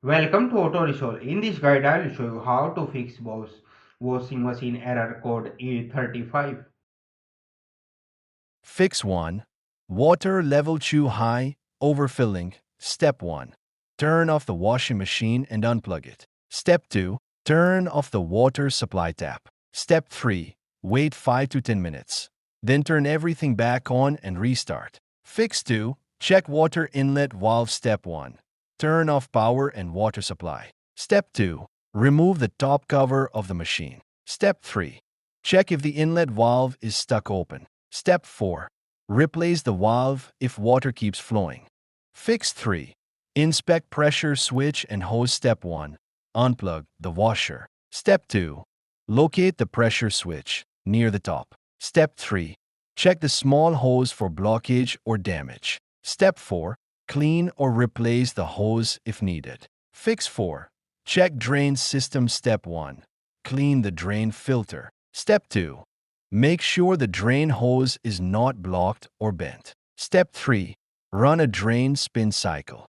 Welcome to Auto Resolve. In this guide, I will show you how to fix Bosch washing machine error code E35. Fix 1. Water level too high, overfilling. Step 1. Turn off the washing machine and unplug it. Step 2. Turn off the water supply tap. Step 3. Wait 5 to 10 minutes. Then turn everything back on and restart. Fix 2. Check water inlet valve. Step 1. Turn off power and water supply. Step 2. Remove the top cover of the machine. Step 3. Check if the inlet valve is stuck open. Step 4. Replace the valve if water keeps flowing. Fix 3. Inspect pressure switch and hose. Step 1. Unplug the washer. Step 2. Locate the pressure switch near the top. Step 3. Check the small hose for blockage or damage. Step 4. Clean or replace the hose if needed. Fix 4. Check drain system. Step 1. Clean the drain filter. Step 2. Make sure the drain hose is not blocked or bent. Step 3. Run a drain spin cycle.